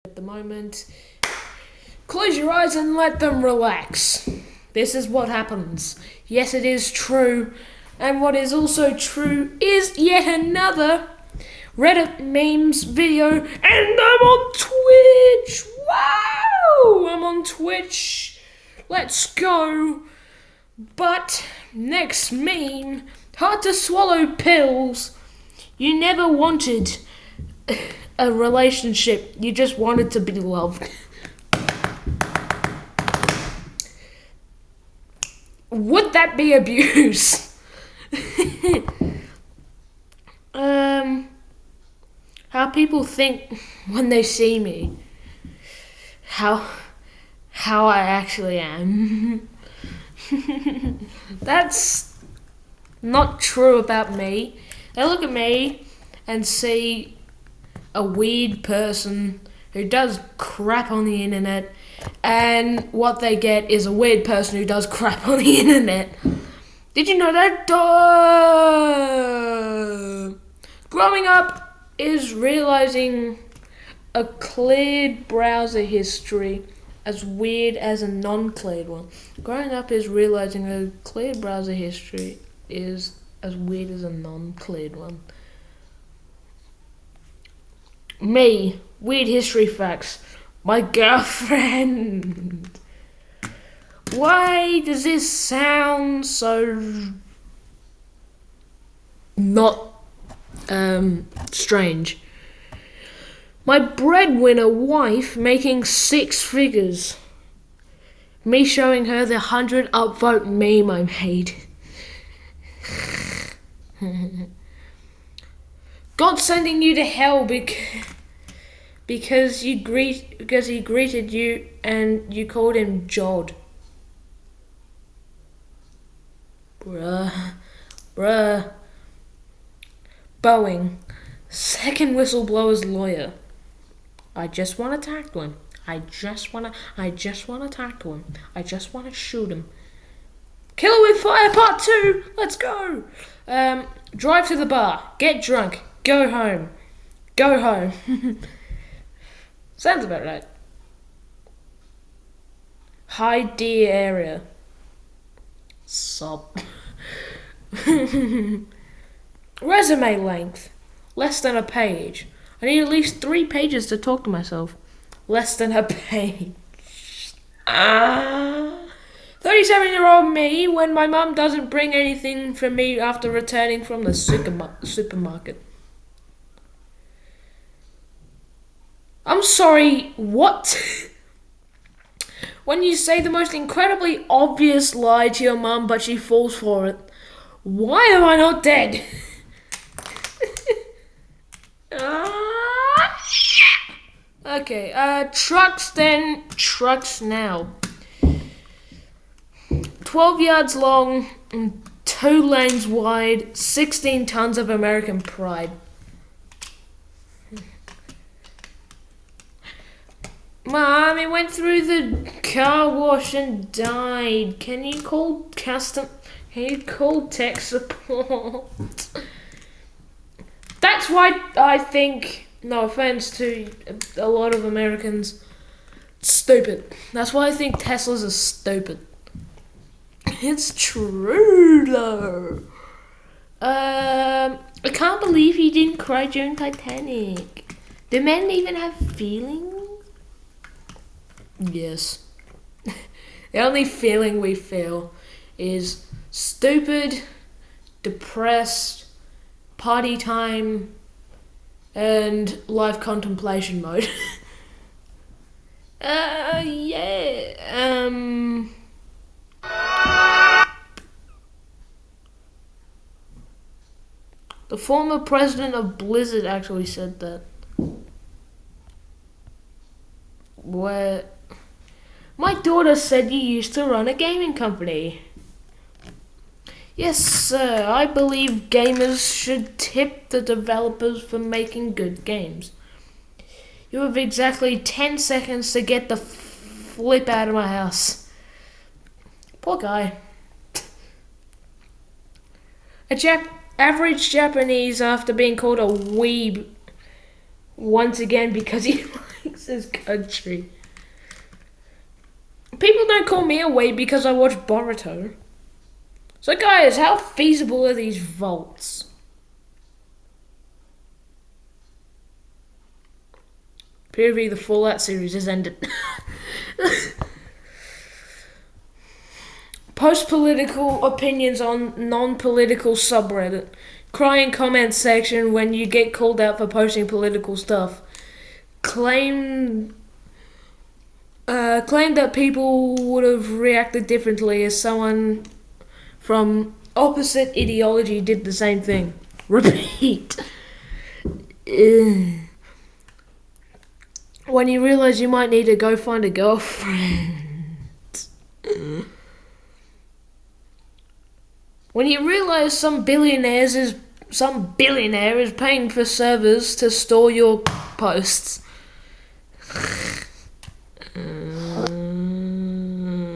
at the moment. Close your eyes and let them relax. This is what happens. Yes, it is true. And what is also true is yet another Reddit memes video, and I'm on Twitch. Wow! I'm on Twitch. Let's go. But next meme, hard to swallow pills. You never wanted a relationship. You just wanted to be loved. Would that be abuse? How people think when they see me. How I actually am. That's not true about me. They look at me and see a weird person who does crap on the internet, and what they get is a weird person who does crap on the internet. Did you know that? Growing up is realizing a cleared browser history as weird as a non-cleared one. Growing up is realizing a cleared browser history is as weird as a non-cleared one. Me, weird history facts. My girlfriend. Why does this sound so not strange? My breadwinner wife making 6 figures. Me showing her the 100 upvote meme I made. God sending you to hell because he greeted you and you called him Jod. Bruh. Boeing, second whistleblower's lawyer. I just want to talk to him. I just want to talk to him. I just want to shoot him. Killer with Fire Part 2. Let's go. Drive to the bar. Get drunk. Go home. Sounds about right. High D area. Sob. Resume length. Less than a page. I need at least 3 pages to talk to myself. Less than a page. 37-year-old me when my mum doesn't bring anything for me after returning from the supermarket. I'm sorry, what? When you say the most incredibly obvious lie to your mum but she falls for it. Why am I not dead? Okay, trucks then, trucks now. 12 yards long, 2 lanes wide, 16 tons of American pride. Mom, it went through the car wash and died. Can you call tech support? That's why I think, no offense to a lot of Americans, stupid. That's why I think Teslas are stupid. It's true though. I can't believe he didn't cry during Titanic. Do men even have feelings? Yes. The only feeling we feel is stupid, depressed, party time, and life contemplation mode. The former president of Blizzard actually said that. What? My daughter said you used to run a gaming company. Yes, sir. I believe gamers should tip the developers for making good games. You have exactly 10 seconds to get the flip out of my house. Poor guy. Average Japanese after being called a weeb once again because he This is country. People don't call me a weeb because I watch Boruto. So guys, how feasible are these vaults? POV, the Fallout series has ended. Post political opinions on non-political subreddit. Cry in comment section when you get called out for posting political stuff. Claim that people would have reacted differently as someone from opposite ideology did the same thing. Repeat. When you realise you might need to go find a girlfriend. When you realise some billionaire is paying for servers to store your posts.